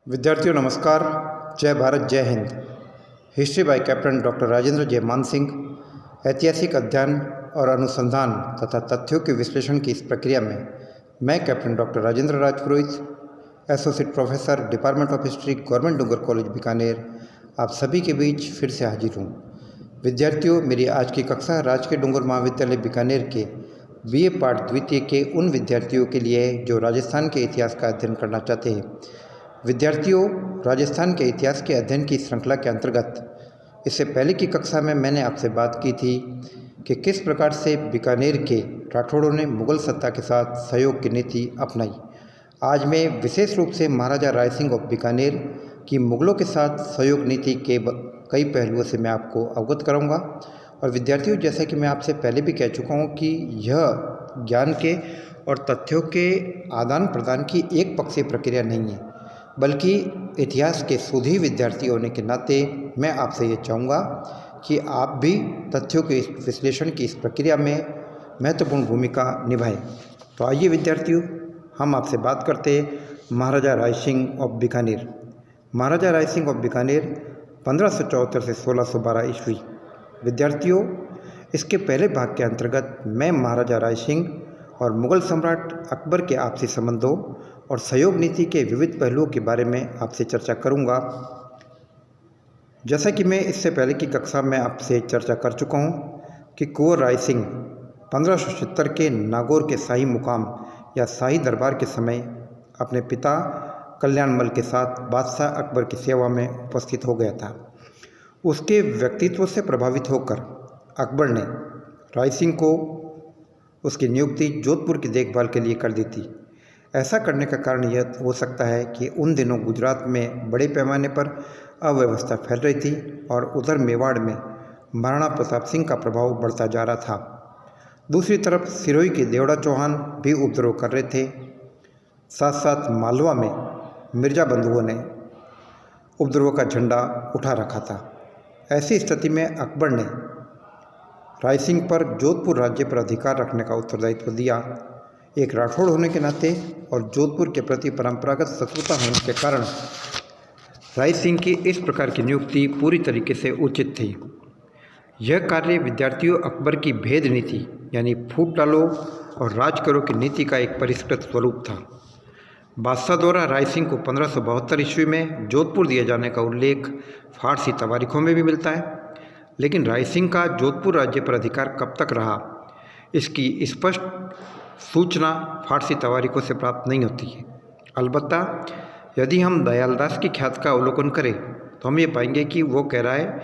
विद्यार्थियों नमस्कार। जय भारत जय Hind. History by captain doctor Rajendra J Maan Singh. ऐतिहासिक अध्ययन और अनुसंधान तथा तथ्यों के विश्लेषण की इस प्रक्रिया में मैं captain doctor Rajendra Rajpurohit, associate professor department of history, government Dungar college Bikaner, आप सभी के बीच फिर से हाजिर हूँ। विद्यार्थियों, मेरी आज की कक्षा राजकीय डूंगर महाविद्यालय बीकानेर के बीए पाठ द्वितीय के उन विद्यार्थियों के लिए है जो राजस्थान के इतिहास का अध्ययन करना चाहते हैं। विद्यार्थियों, राजस्थान के इतिहास के अध्ययन की श्रृंखला के अंतर्गत इससे पहले की कक्षा में मैंने आपसे बात की थी कि किस प्रकार से बीकानेर के राठौड़ों ने मुगल सत्ता के साथ सहयोग की नीति अपनाई। आज मैं विशेष रूप से महाराजा राय सिंह ऑफ बीकानेर की मुगलों के साथ सहयोग नीति के कई पहलुओं से मैं आपको अवगत कराऊंगा। और विद्यार्थियों, जैसा कि मैं आपसे पहले भी कह चुका हूं कि यह ज्ञान के और तथ्यों के आदान प्रदान की एक पक्षीय प्रक्रिया नहीं है, बल्कि इतिहास के शोधी विद्यार्थी होने के नाते मैं आपसे ये चाहूँगा कि आप भी तथ्यों के विश्लेषण की इस प्रक्रिया में महत्वपूर्ण भूमिका निभाएं। तो आइए विद्यार्थियों, हम आपसे बात करते हैं महाराजा राय सिंह ऑफ बीकानेर। महाराजा राय सिंह ऑफ बीकानेर 1574 से 1612 ईस्वी। विद्यार्थियों, इसके पहले भाग के अंतर्गत मैं महाराजा राय सिंह और मुगल सम्राट अकबर के आपसी संबंधों और सहयोग नीति के विविध पहलुओं के बारे में आपसे चर्चा करूंगा। जैसा कि मैं इससे पहले की कक्षा में आपसे चर्चा कर चुका हूं कि कुंवर राय सिंह 1576 के नागौर के शाही मुकाम या शाही दरबार के समय अपने पिता कल्याणमल के साथ बादशाह अकबर की सेवा में उपस्थित हो गया था। उसके व्यक्तित्व से प्रभावित होकर अकबर ने राय सिंह को उसकी नियुक्ति जोधपुर की देखभाल के लिए कर दी थी। ऐसा करने का कारण यह हो सकता है कि उन दिनों गुजरात में बड़े पैमाने पर अव्यवस्था फैल रही थी और उधर मेवाड़ में महाराणा प्रताप सिंह का प्रभाव बढ़ता जा रहा था। दूसरी तरफ सिरोही के देवड़ा चौहान भी उपद्रव कर रहे थे। साथ साथ मालवा में मिर्जा बंधुओं ने उपद्रव का झंडा उठा रखा था। ऐसी स्थिति में अकबर ने राय सिंह पर जोधपुर राज्य पर अधिकार रखने का उत्तरदायित्व दिया। एक राठौड़ होने के नाते और जोधपुर के प्रति परंपरागत शत्रुता होने के कारण राय सिंह की इस प्रकार की नियुक्ति पूरी तरीके से उचित थी। यह कार्य विद्यार्थियों अकबर की भेद नीति यानी फूट डालो और राज करो की नीति का एक परिष्कृत स्वरूप था। बादशाह द्वारा राय सिंह को 1572 ईस्वी में जोधपुर दिए जाने का उल्लेख फारसी तवारीखों में भी मिलता है, लेकिन राय सिंह का जोधपुर राज्य पर अधिकार कब तक रहा, इसकी स्पष्ट सूचना फारसी तवारीखों से प्राप्त नहीं होती है। अलबत्ता यदि हम दयालदास की ख्यात का अवलोकन करें तो हम ये पाएंगे कि वो कह रहा है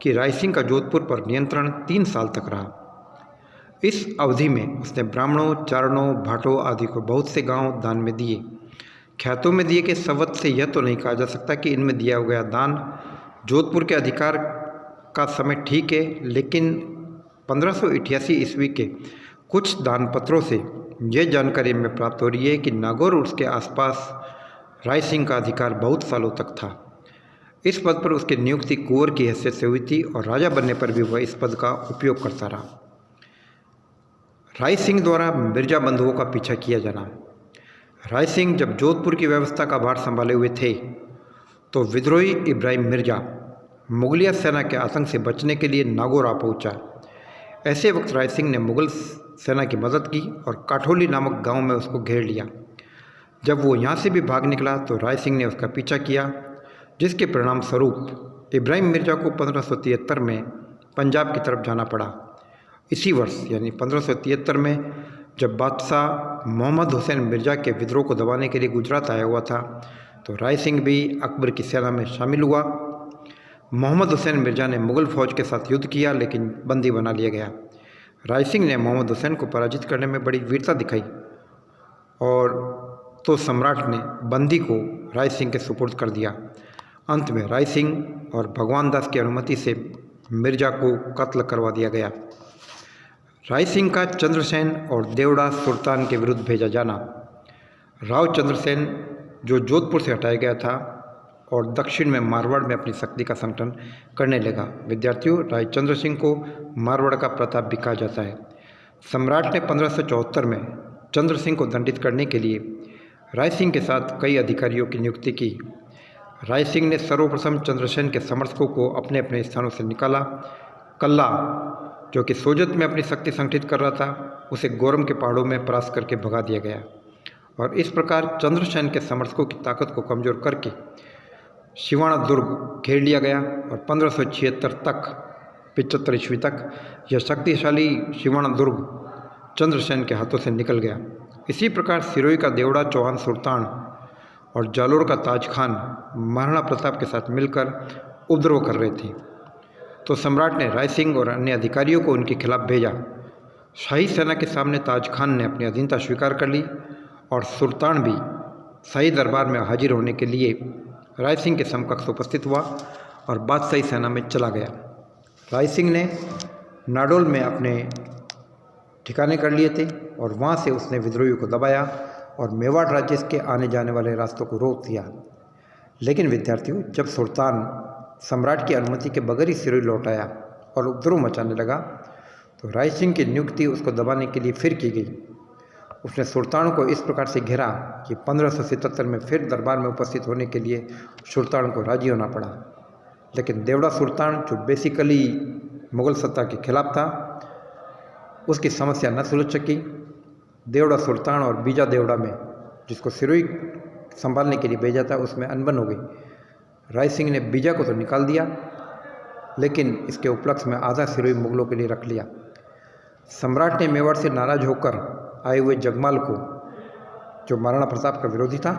कि राय सिंह का जोधपुर पर नियंत्रण 3 साल तक रहा। इस अवधि में उसने ब्राह्मणों, चारणों, भाटों आदि को बहुत से गांव दान में दिए। ख्यातों में दिए के शब्द से यह तो नहीं कहा जा सकता कि इनमें दिया गया दान जोधपुर के अधिकार का समय ठीक है, लेकिन 1588 ईस्वी के कुछ दान पत्रों से यह जानकारी हमें प्राप्त हो रही है कि नागौर और उसके आसपास राय सिंह का अधिकार बहुत सालों तक था। इस पद पर उसकी नियुक्ति कुंवर की हैसियत से हुई थी और राजा बनने पर भी वह इस पद का उपयोग करता रहा। राय सिंह द्वारा मिर्जा बंधुओं का पीछा किया जाना। राय सिंह जब जोधपुर की व्यवस्था का भार संभाले हुए थे तो विद्रोही इब्राहिम मिर्जा मुगलिया सेना के आतंक से बचने के लिए नागौर आ पहुंचा। ऐसे वक्त राय सिंह ने मुगल सेना की मदद की और काठोली नामक गांव में उसको घेर लिया। जब वो यहाँ से भी भाग निकला तो राय सिंह ने उसका पीछा किया, जिसके परिणाम स्वरूप इब्राहिम मिर्जा को 1573 में पंजाब की तरफ जाना पड़ा। इसी वर्ष यानी 1573 में जब बादशाह मोहम्मद हुसैन मिर्जा के विद्रोह को दबाने के लिए गुजरात आया हुआ था तो राय सिंह भी अकबर की सेना में शामिल हुआ। मोहम्मद हुसैन मिर्जा ने मुगल फौज के साथ युद्ध किया, लेकिन बंदी बना लिया गया। राय सिंह ने मोहम्मद हुसैन को पराजित करने में बड़ी वीरता दिखाई और तो सम्राट ने बंदी को राय सिंह के सुपुर्द कर दिया। अंत में राय सिंह और भगवान दास की अनुमति से मिर्जा को कत्ल करवा दिया गया। राय सिंह का चंद्रसेन और देवड़ा सुल्तान के विरुद्ध भेजा जाना। राव चंद्रसेन जो जोधपुर से हटाया गया था और दक्षिण में मारवाड़ में अपनी शक्ति का संगठन करने लगा। विद्यार्थियों, राय चंद्र सिंह को मारवाड़ का प्रताप भी कहा जाता है। सम्राट ने 1574 में चंद्र सिंह को दंडित करने के लिए राय सिंह के साथ कई अधिकारियों की नियुक्ति की। राय सिंह ने सर्वप्रथम चंद्रसेन के समर्थकों को अपने अपने स्थानों से निकाला। कल्ला, जो कि सोजत में अपनी शक्ति संगठित कर रहा था, उसे गोरम के पहाड़ों में परास्त करके भगा दिया गया और इस प्रकार चंद्रसेन के समर्थकों की ताकत को कमज़ोर करके शिवाणा दुर्ग घेर लिया गया और 1576 तक 75 ईस्वी तक यह शक्तिशाली शिवाणा दुर्ग चंद्रसेन के हाथों से निकल गया। इसी प्रकार सिरोही का देवड़ा चौहान सुल्तान और जालोर का ताज खान महाराणा प्रताप के साथ मिलकर उपद्रव कर रहे थे, तो सम्राट ने राय सिंह और अन्य अधिकारियों को उनके खिलाफ भेजा। शाही सेना के सामने ताज खान ने अपनी अधीनता स्वीकार कर ली और सुल्तान भी शाही दरबार में हाजिर होने के लिए राय सिंह के समकक्ष उपस्थित हुआ और बादशाही सेना में चला गया। राय सिंह ने नाडोल में अपने ठिकाने कर लिए थे और वहाँ से उसने विद्रोहियों को दबाया और मेवाड़ राज्य के आने जाने वाले रास्तों को रोक दिया। लेकिन विद्यार्थियों, जब सुल्तान सम्राट की अनुमति के बगैर ही सिरोही लौट आया और उपद्रव मचाने लगा, तो राय सिंह की नियुक्ति उसको दबाने के लिए फिर की गई। उसने सुल्तान को इस प्रकार से घेरा कि 1577 में फिर दरबार में उपस्थित होने के लिए सुल्तान को राजी होना पड़ा। लेकिन देवड़ा सुल्तान, जो बेसिकली मुग़ल सत्ता के खिलाफ था, उसकी समस्या न सुलझ सकी। देवड़ा सुल्तान और बीजा देवड़ा में, जिसको सिरोही संभालने के लिए भेजा था, उसमें अनबन हो गई। राय सिंह ने बीजा को तो निकाल दिया, लेकिन इसके उपलक्ष्य में आधा सिरोही मुगलों के लिए रख लिया। सम्राट ने मेवाड़ से नाराज होकर आए हुए जगमाल को, जो महाराणा प्रताप का विरोधी था,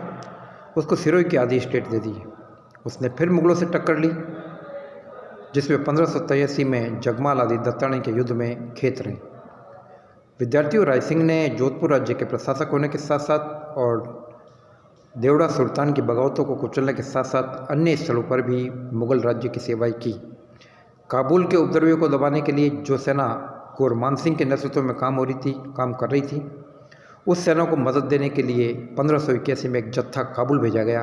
उसको सिरोही की आधी स्टेट दे दी। उसने फिर मुगलों से टक्कर ली, जिसमें 1583 में जगमाल आदि दत्तानी के युद्ध में खेत रहे। विद्यार्थियों, राय सिंह ने जोधपुर राज्य के प्रशासक होने के साथ साथ और देवड़ा सुल्तान की बगावतों को कुचलने के साथ साथ अन्य स्थलों पर भी मुगल राज्य की सेवाएं की। काबुल के उपद्रवियों को दबाने के लिए जो सेना गोरमान सिंह के नेतृत्व में काम कर रही थी, उस सेना को मदद देने के लिए 1581 में एक जत्था काबुल भेजा गया,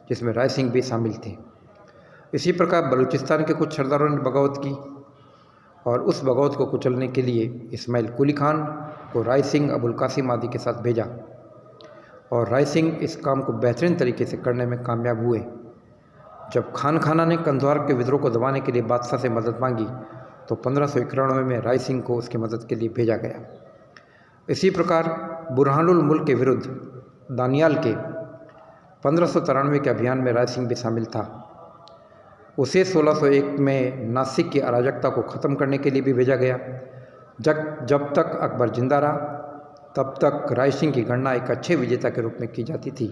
जिसमें राय सिंह भी शामिल थे। इसी प्रकार बलूचिस्तान के कुछ सरदारों ने बगावत की और उस बगावत को कुचलने के लिए इस्माइल कुली खान को राय सिंह अबुल कासिम आदि के साथ भेजा और राय सिंह इस काम को बेहतरीन तरीके से करने में कामयाब हुए। जब खान खाना ने कंधार के विद्रोह को दबाने के लिए बादशाह से मदद मांगी, तो 1591 में राय सिंह को उसकी मदद के लिए भेजा गया। इसी प्रकार बुरहानुल मुल्क के विरुद्ध दानियाल के 1593 के अभियान में राय सिंह भी शामिल था। उसे 1601 में नासिक की अराजकता को ख़त्म करने के लिए भी भेजा गया। जब तक अकबर जिंदा रहा, तब तक राय सिंह की गणना एक अच्छे विजेता के रूप में की जाती थी।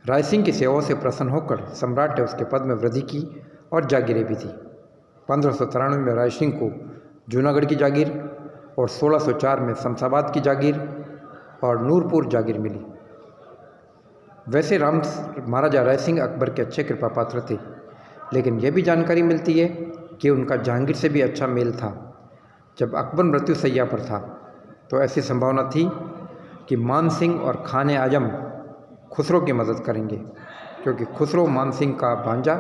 राय सिंह की सेवाओं से प्रसन्न होकर सम्राट ने उसके पद में वृद्धि की और जागीरें भी दी। 1593 में राय सिंह को जूनागढ़ की जागीर और 1604 में शमशाबाद की जागीर और नूरपुर जागीर मिली। वैसे महाराजा राय सिंह अकबर के अच्छे कृपा पात्र थे, लेकिन यह भी जानकारी मिलती है कि उनका जहांगीर से भी अच्छा मेल था। जब अकबर मृत्युशैया पर था, तो ऐसी संभावना थी कि मान सिंह और खान आजम खुसरो की मदद करेंगे, क्योंकि खुसरो मान सिंह का भांजा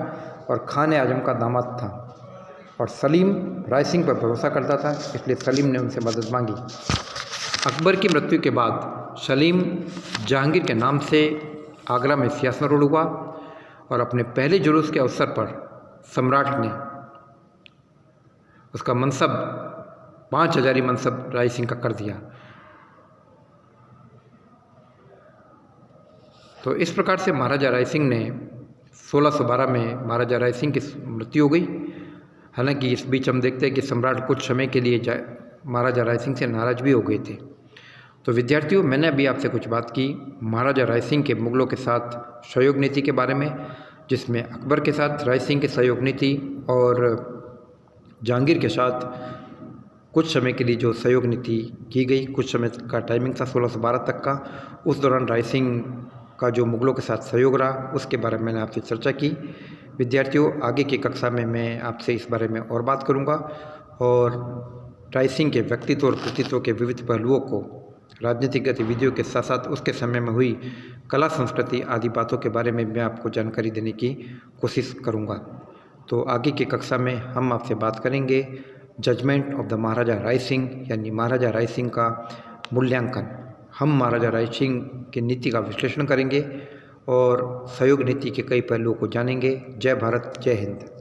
और खान आजम का दामाद था और सलीम राय सिंह पर भरोसा करता था, इसलिए सलीम ने उनसे मदद मांगी। अकबर की मृत्यु के बाद सलीम जहांगीर के नाम से आगरा में सियासतरूढ़ हुआ और अपने पहले जुलूस के अवसर पर सम्राट ने उसका मनसब 5000 मनसब राय सिंह का कर दिया। तो इस प्रकार से महाराजा राय सिंह ने 1612 में महाराजा राय सिंह की मृत्यु हो गई। हालांकि इस बीच हम देखते हैं कि सम्राट कुछ समय के लिए महाराजा राय सिंह से नाराज भी हो गए थे। तो विद्यार्थियों, मैंने अभी आपसे कुछ बात की महाराजा राय सिंह के मुगलों के साथ सहयोग नीति के बारे में, जिसमें अकबर के साथ राय सिंह की सहयोग नीति और जहांगीर के साथ कुछ समय के लिए जो सहयोग नीति की गई, कुछ समय का टाइमिंग था 1612 तक का, उस दौरान राय सिंह का जो मुगलों के साथ सहयोग रहा, उसके बारे में मैंने आपसे चर्चा की। विद्यार्थियों, आगे की कक्षा में मैं आपसे इस बारे में और बात करूंगा और राय सिंह के व्यक्तित्व और कृतित्व के विविध पहलुओं को, राजनीतिक गतिविधियों के साथ साथ उसके समय में हुई कला संस्कृति आदि बातों के बारे में मैं आपको जानकारी देने की कोशिश करूंगा। तो आगे की कक्षा में हम आपसे बात करेंगे जजमेंट ऑफ द महाराजा राय सिंह, यानी महाराजा राय सिंह का मूल्यांकन। हम महाराजा राय सिंह की नीति का विश्लेषण करेंगे और सहयोग नीति के कई पहलुओं को जानेंगे। जय भारत, जय हिंद।